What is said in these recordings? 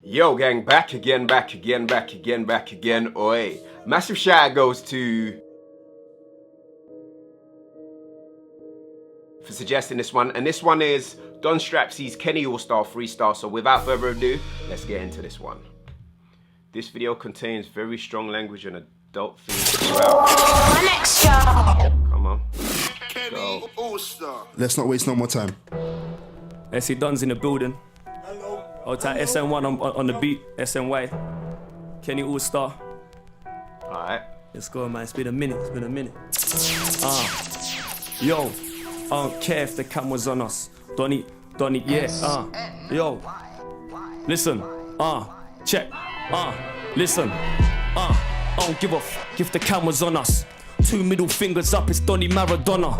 Yo gang, back again. Oi. Massive shout out goes to for suggesting this one. And this one is Don Strapzy's Kenny Allstar Freestyle. So without further ado, let's get into this one. This video contains very strong language and adult themes throughout. Come on. Go. Let's not waste no more time. SC Don's in the building. Hello. Hold tight, SN1 on the beat, SNY. Kenny Allstar. Alright. Let's go, man. It's been a minute. Yo, I don't care if the camera's on us. Donny, yeah. Yo, listen. Check. Listen. I don't give a f if the camera's on us. 2 middle fingers up, it's Donny Maradona.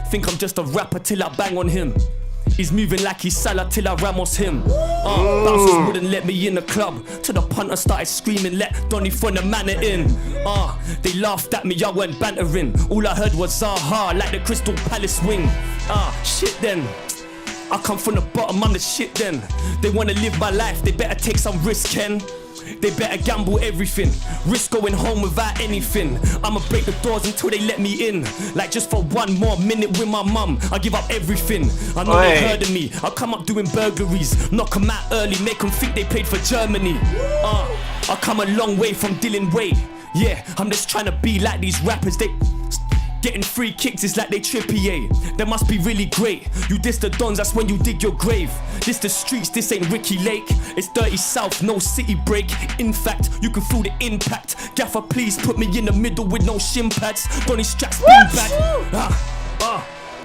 Think I'm just a rapper till I bang on him. He's moving like he's Salah till I Ramos him. Bouncers wouldn't let me in the club. Till the punter started screaming, let Donny from the manor in. They laughed at me, I weren't bantering. All I heard was Zaha, like the Crystal Palace wing. Shit then. I come from the bottom, I'm the shit then. They wanna live my life, they better take some risk, Ken. They better gamble everything. Risk going home without anything. I'ma break the doors until they let me in. Like just for 1 more minute with my mum, I give up everything. I know they heard of me. I'll come up doing burglaries, knock them out early, make them think they played for Germany. I come a long way from Dylan Wade. Yeah, I'm just trying to be like these rappers. They getting free kicks is like they Trippier. They must be really great. You diss the dons, that's when you dig your grave. This the streets, this ain't Ricky Lake. It's dirty south, no city break. In fact, you can feel the impact. Gaffer, please put me in the middle with no shin pads. Donny straps been back.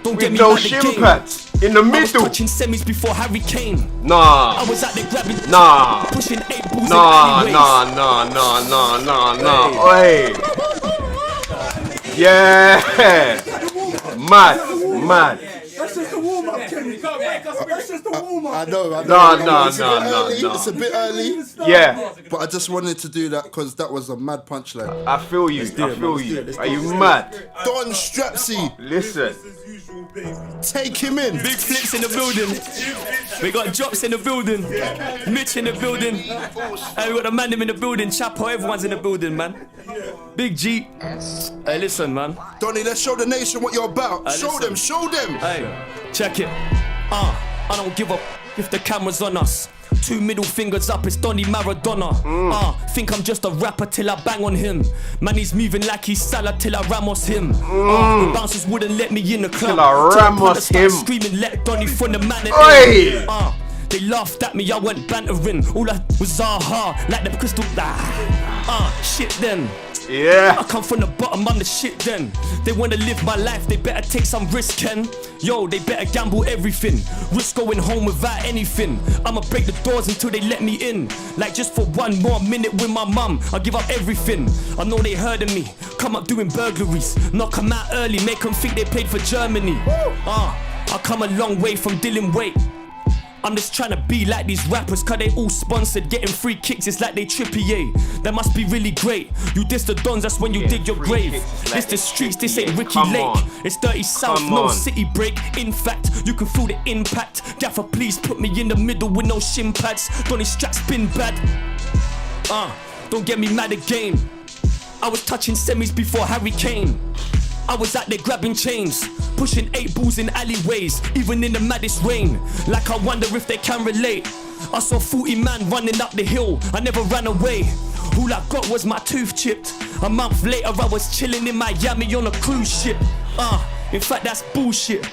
Don't get me no like the shin game. pads in the I was middle. touching semis before Harry Kane. Nah. I was out there grabbing, pushing 8 balls in alleyways. Oi. Yeah. Mad. That's just the warm-up, Kenny. That's just the warm-up. I know. No. It's a bit early. Yeah. But I just wanted to do that because that was a mad punchline. I feel you. Are you mad? Don Strapzy, Listen. take him in. Big flips in the building. We got Drops in the building. Mitch in the building. And we got the man in the building. Chapo, everyone's in the building, man. Big G. Hey, listen, man. Donny, let's show the nation what you're about. Show them. Hey, check it. I don't give up if the camera's on us. 2 middle fingers up, it's Donny Maradona. Think I'm just a rapper till I bang on him. Man, he's moving like he's Salah till I Ramos him. The bouncers wouldn't let me in the club. Till I Ramos him. Screaming, let Donny from the manor Oi. in. They laughed at me, I went bantering. All I was Zaha, like the Crystal. Shit then. Yeah. I come from the bottom, I'm the shit then. They wanna live my life, they better take some risk, Ken. Yo, they better gamble everything. Risk going home without anything. I'ma break the doors until they let me in. Like just for 1 more minute with my mum, I give up everything. I know they heard of me. Come up doing burglaries, knock them out early, make them think they played for Germany. I come a long way from Dylan Wade. I'm just trying to be like these rappers, cause they all sponsored. Getting free kicks, it's like they Trippier. That must be really great. You diss the dons, that's when you dig your grave. This the streets, this ain't Ricky Lake. It's dirty south, no city break. In fact, you can feel the impact. Gaffer, please put me in the middle with no shin pads. Donny straps been bad. Don't get me mad again. I was touching semis before Harry Kane. I was out there grabbing chains, pushing 8 balls in alleyways, even in the maddest rain. Like I wonder if they can relate. I saw 40 man running up the hill, I never ran away. All I got was my tooth chipped. A month later I was chilling in Miami on a cruise ship. In fact that's bullshit.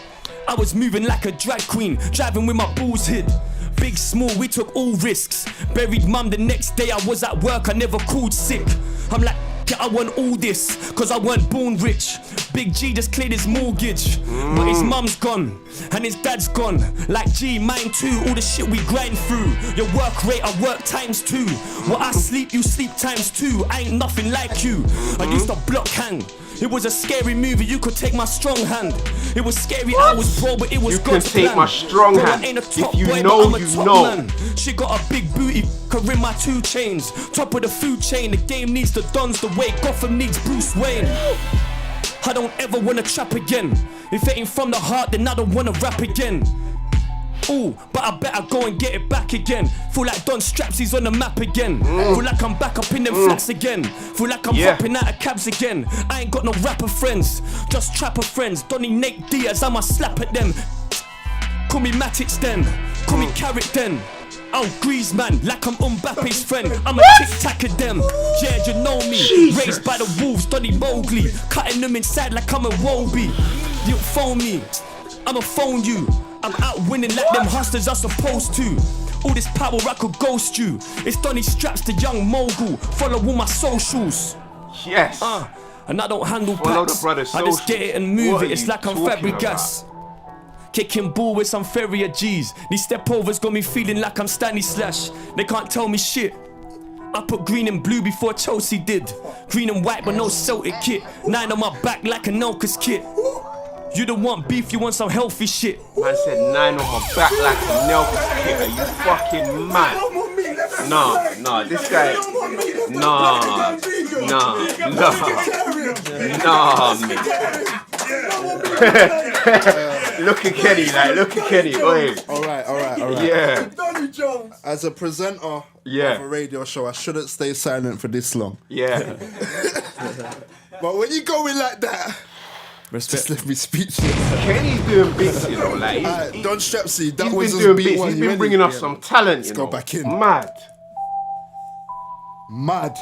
I was moving like a drag queen, driving with my balls hid. Big, small, we took all risks. Buried mum the next day, I was at work, I never called sick. I'm like, yeah, I want all this, cause I weren't born rich. Big G just cleared his mortgage, but his mum's gone, and his dad's gone. Like G, mine too, all the shit we grind through. Your work rate, I work ×2. What I sleep, you sleep ×2. I ain't nothing like you. I used to block hang. It was a scary movie, you could take my strong hand. It was scary, I was poor, but it was God's plan. You can take my strong hand. Ain't a top if you boy, know, but I'm a you top know. Man. She got a big booty, her in my 2 chains. Top of the food chain, the game needs the dons the way Gotham needs Bruce Wayne. I don't ever wanna trap again. If it ain't from the heart, then I don't wanna rap again. Ooh, but I better go and get it back again. Feel like Don Strapzy's on the map again. Feel like I'm back up in them flats again. Feel like I'm hopping out of cabs again. I ain't got no rapper friends, just trapper friends. Donny Nate Diaz, I'ma slap at them. Call me Matic then, call me Carrot then. I'm Griezmann, like I'm Mbappe's friend. I'm a tic-tac of them, yeah, you know me. Raised by the wolves, Donny Mowgli. Cutting them inside like I'm a Wobie. You phone me, I'ma phone you. I'm out winning like them hustlers are supposed to. All this power I could ghost you. It's Donny Straps, the young mogul. Follow all my socials. Yes. And I don't handle Follow packs. the brother's I just get it and move What it. It's are like you I'm talking Fabregas. Kicking ball with some Ferrier G's. These step overs got me feeling like I'm Stanley Slash. They can't tell me shit. I put green and blue before Chelsea did. Green and white but no Celtic kit. 9 on my back like a Nelkas kit. You don't want beef, you want some healthy shit. Man said 9 on my back like a Nelkas kit. Are you fucking mad? Nah, this guy. Nah, man. Look at Kenny, oi. Alright. Yeah. As a presenter of a radio show, I shouldn't stay silent for this long. Yeah. But when you go in like that, just let me speak to you. Kenny's doing bits, you know, like Don Strapzy, that he's was been his doing beat bits. one. He's You been ready? bringing us some talent, you know. go back in. Mad.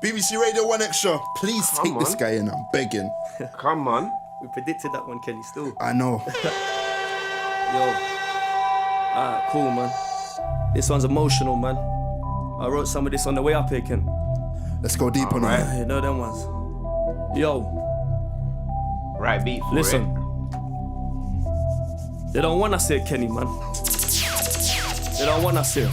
BBC Radio 1 Extra, please take this guy in, I'm begging. Come on. We predicted that one, Kenny, still. I know. Yo. Alright, cool, man. This one's emotional, man. I wrote some of this on the way up here, Ken. Let's go deep on it. You know them ones. Yo. Right beat for Listen. it. They don't want us here, Kenny, man. They don't want us here.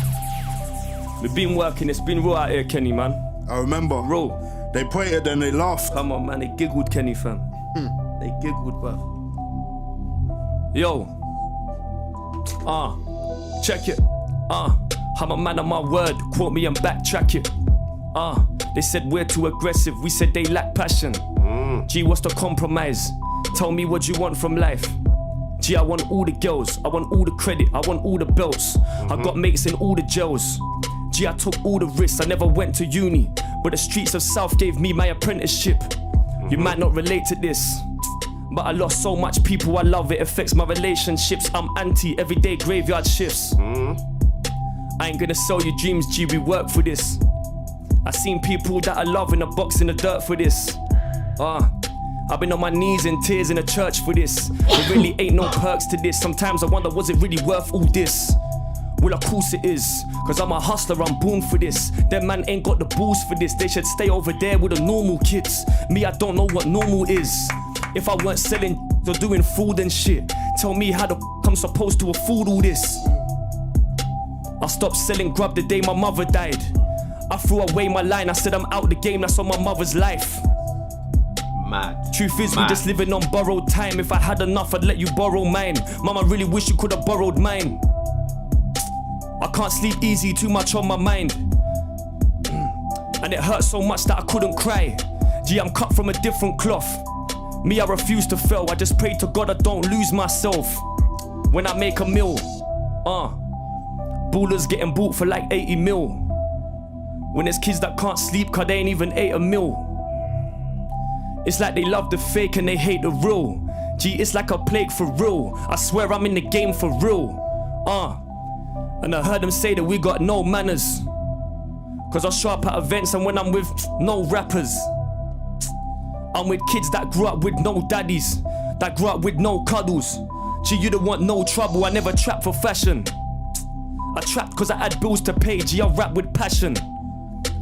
We've been working, it's been raw out here, Kenny, man. I remember. Raw. They pointed and they laughed. Come on, man, they giggled, Kenny, fam. They giggled, bruv. Yo. Check it. I'm a man of my word. Quote me and backtrack it. They said we're too aggressive. We said they lack passion. Gee, what's the compromise? Tell me what you want from life. Gee, I want all the girls. I want all the credit. I want all the belts. I got mates in all the jails. Gee, I took all the risks. I never went to uni, but the streets of South gave me my apprenticeship. You might not relate to this, but I lost so much people I love, it affects my relationships. I'm anti everyday graveyard shifts. I ain't gonna sell you dreams, G, we work for this. I seen people that I love in a box in the dirt for this. I've been on my knees in tears in a church for this. There really ain't no perks to this. Sometimes I wonder, was it really worth all this? Well, of course it is, cause I'm a hustler, I'm born for this. Them man ain't got the balls for this. They should stay over there with the normal kids. Me, I don't know what normal is. If I weren't selling or doing food and shit, tell me how the I'm supposed to afford all this. I stopped selling grub the day my mother died. I threw away my line, I said I'm out the game, that's on my mother's life. Mad. Truth is, we just living on borrowed time. If I had enough, I'd let you borrow mine. Mama really wish you could have borrowed mine. I can't sleep easy, too much on my mind. And it hurt so much that I couldn't cry. Gee, I'm cut from a different cloth. Me, I refuse to fail. I just pray to God I don't lose myself. When I make a meal, ballers getting bought for like 80 mil. When there's kids that can't sleep cause they ain't even ate a meal. It's like they love the fake and they hate the real. Gee, it's like a plague for real. I swear I'm in the game for real. And I heard them say that we got no manners. Cause I show up at events and when I'm with no rappers, I'm with kids that grew up with no daddies, that grew up with no cuddles. Gee, you don't want no trouble, I never trapped for fashion. I trapped cause I had bills to pay, gee, I rap with passion.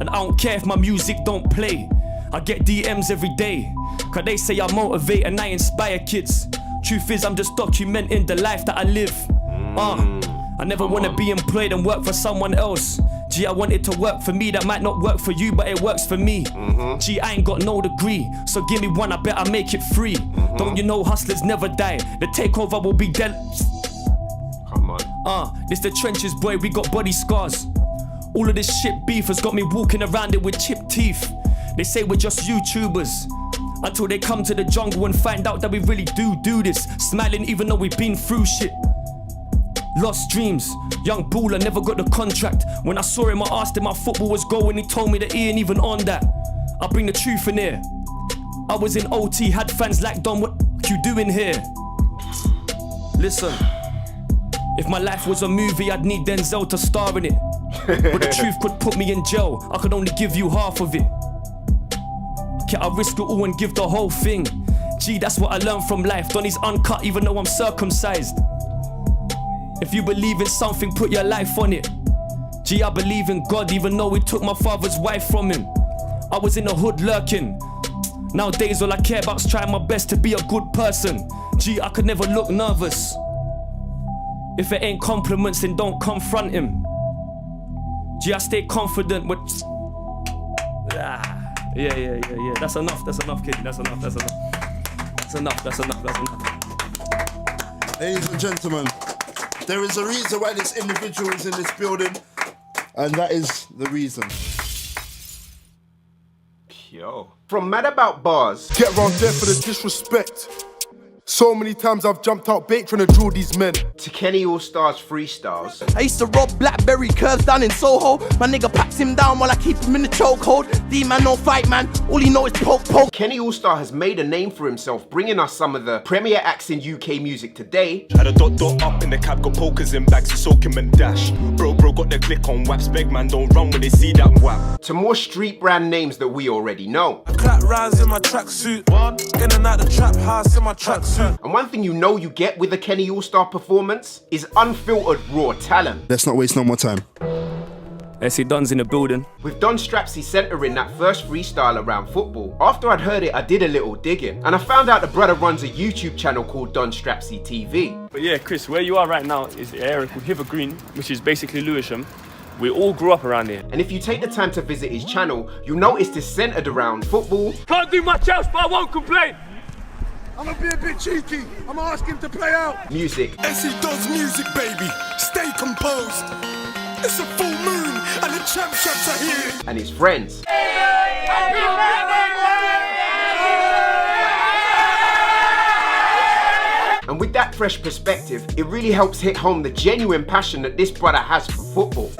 And I don't care if my music don't play. I get DMs every day, cause they say I motivate and I inspire kids. Truth is, I'm just documenting the life that I live. I never wanna be employed and work for someone else. Gee, I want it to work for me, that might not work for you, but it works for me. Gee, I ain't got no degree, so give me one, I bet I make it free. Don't you know hustlers never die, the takeover will be dead. Come on. This the trenches, boy, we got body scars. All of this shit beef has got me walking around it with chipped teeth. They say we're just YouTubers, until they come to the jungle and find out that we really do this. Smiling even though we've been through shit. Lost dreams, young baller, never got the contract. When I saw him, I asked him how football was going. He told me that he ain't even on that. I bring the truth in here. I was in OT, had fans like Don, what you doing here? Listen, if my life was a movie, I'd need Denzel to star in it. But the truth could put me in jail, I could only give you half of it. Can I risk it all and give the whole thing? Gee, that's what I learned from life. Donnie's uncut even though I'm circumcised. If you believe in something, put your life on it. Gee, I believe in God even though he took my father's wife from him. I was in the hood lurking. Nowadays all I care about is trying my best to be a good person. Gee, I could never look nervous. If it ain't compliments, then don't confront him. Gee, I stay confident with... Yeah. That's enough, kid. That's enough. Ladies and gentlemen, there is a reason why this individual is in this building, and that is the reason. Yo. From Mad About Bars. Get round there for the disrespect. So many times I've jumped out bait trying to drill these men. To Kenny Allstar's freestyles. I used to rob Blackberry curves down in Soho. My nigga packs him down while I keep him in the chokehold. D-man no fight man, all he know is poke. Kenny Allstar has made a name for himself, bringing us some of the premier acts in UK music today. Had a dot up in the cab, got pokers in bags to soak him and dash. Bro got the click on waps, beg man don't run when they see that whap. To more street brand names that we already know. I clap rounds in my tracksuit, in and out the trap house in my tracksuit. And one thing you know you get with a Kenny Allstar performance is unfiltered raw talent. Let's not waste no more time. SC Don's in the building. With Don Strapzy centering that first freestyle around football, after I'd heard it, I did a little digging. And I found out the brother runs a YouTube channel called Don Strapzy TV. But yeah, Chris, where you are right now is the area called Hither Green, which is basically Lewisham. We all grew up around here. And if you take the time to visit his channel, you'll notice it's centered around football. Can't do much else, but I won't complain. I'm gonna be a bit cheeky. I'm gonna ask him to play out. Music. As he does music, baby. Stay composed. It's a full moon and the champs are here. And his friends. And with that fresh perspective, it really helps hit home the genuine passion that this brother has for football.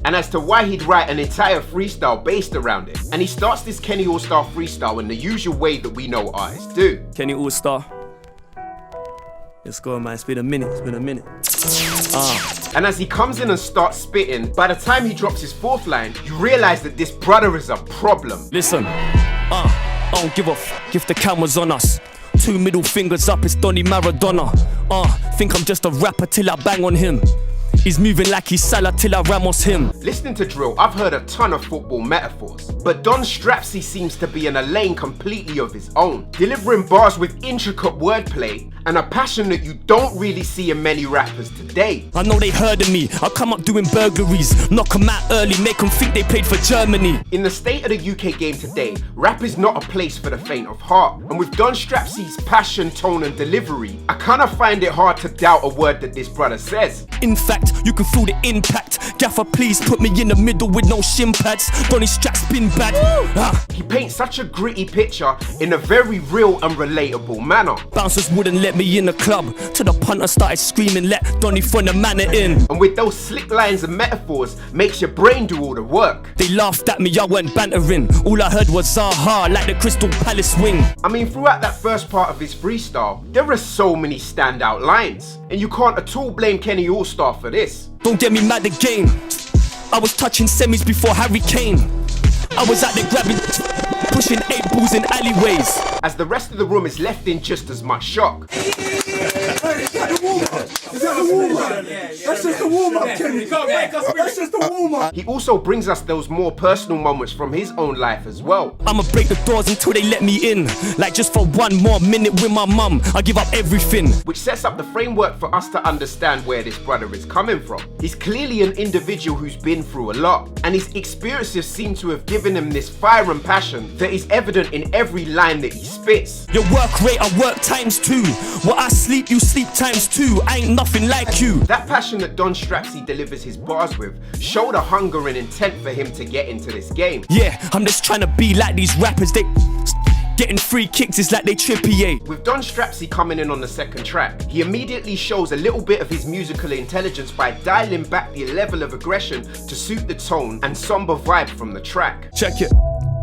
And as to why he'd write an entire freestyle based around it. And he starts this Kenny Allstar freestyle in the usual way that we know artists do. Kenny Allstar. Let's go, man. It's been a minute. And as he comes in and starts spitting, by the time he drops his fourth line, you realise that this brother is a problem. Listen, I don't give a f if the camera's on us. 2 middle fingers up, it's Donny Maradona. Think I'm just a rapper till I bang on him. He's moving like he's Salah till I Ramos him. Listening to drill, I've heard a ton of football metaphors, but Don Strapzy seems to be in a lane completely of his own, delivering bars with intricate wordplay and a passion that you don't really see in many rappers today. I know they heard of me, I come up doing burglaries, knock them out early, make them think they played for Germany. In the state of the UK game today, rap is not a place for the faint of heart, and with Don Strapzy's passion, tone and delivery, I kinda find it hard to doubt a word that this brother says. In fact, you can feel the impact. Gaffer, please put me in the middle with no shin pads. Donny Strap's been bad. He paints such a gritty picture in a very real and relatable manner. Bouncers wouldn't let me in the club till the punter started screaming, let Donny from the manor in. And with those slick lines and metaphors, makes your brain do all the work. They laughed at me, I went bantering. All I heard was Zaha, like the Crystal Palace wing. I mean, throughout that first part of his freestyle, there are so many standout lines. And you can't at all blame Kenny Allstar for this. Don't get me mad again. I was touching semis before Harry Kane. I was out there grabbing, pushing 8 balls in alleyways. As the rest of the room is left in just as much shock. Is that the warm-up? Is that the warm-up? That's just the warm-up, Kenny. That's just the warm-up. He also brings us those more personal moments from his own life as well. I'ma break the doors until they let me in. Like just for 1 more minute with my mum, I give up everything. Which sets up the framework for us to understand where this brother is coming from. He's clearly an individual who's been through a lot, and his experiences seem to have given him this fire and passion that is evident in every line that he spits. Your work rate, I work ×2. What I sleep, you sleep ×2. I ain't nothing like you. That passion that Don Strapzy delivers his bars with showed a hunger and intent for him to get into this game. Yeah, I'm just trying to be like these rappers. Getting free kicks is like they Trippier. With Don Strapzy coming in on the second track, he immediately shows a little bit of his musical intelligence by dialing back the level of aggression to suit the tone and somber vibe from the track. Check it.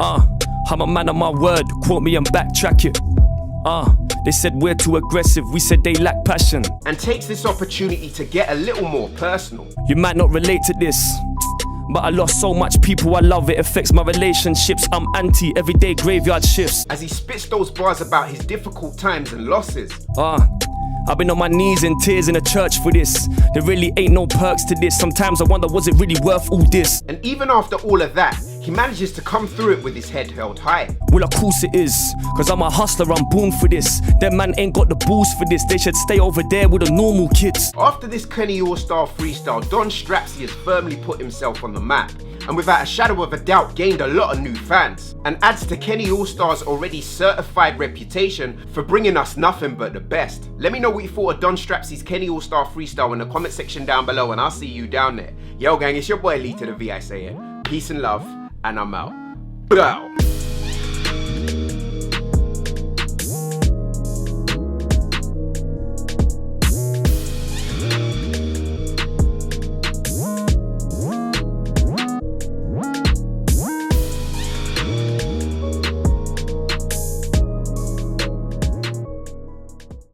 I'm a man of my word. Quote me and backtrack it. They said we're too aggressive. We said they lack passion. And takes this opportunity to get a little more personal. You might not relate to this, but I lost so much people I love, it affects my relationships. I'm anti everyday graveyard shifts. As he spits those bars about his difficult times and losses. I've been on my knees in tears in a church for this. There really ain't no perks to this. Sometimes I wonder, was it really worth all this? And even after all of that, he manages to come through it with his head held high. Well, of course it is, cause I'm a hustler, I'm born for this. Them man ain't got the balls for this. They should stay over there with the normal kids. After this Kenny Allstar Freestyle, Don Strapzy has firmly put himself on the map, and without a shadow of a doubt gained a lot of new fans, and adds to Kenny Allstar's already certified reputation for bringing us nothing but the best. Let me know what you thought of Don Strapzy's Kenny Allstar Freestyle in the comment section down below, and I'll see you down there. Yo gang, it's your boy LeeToTheVI saying peace and love, and I'm out. Bow.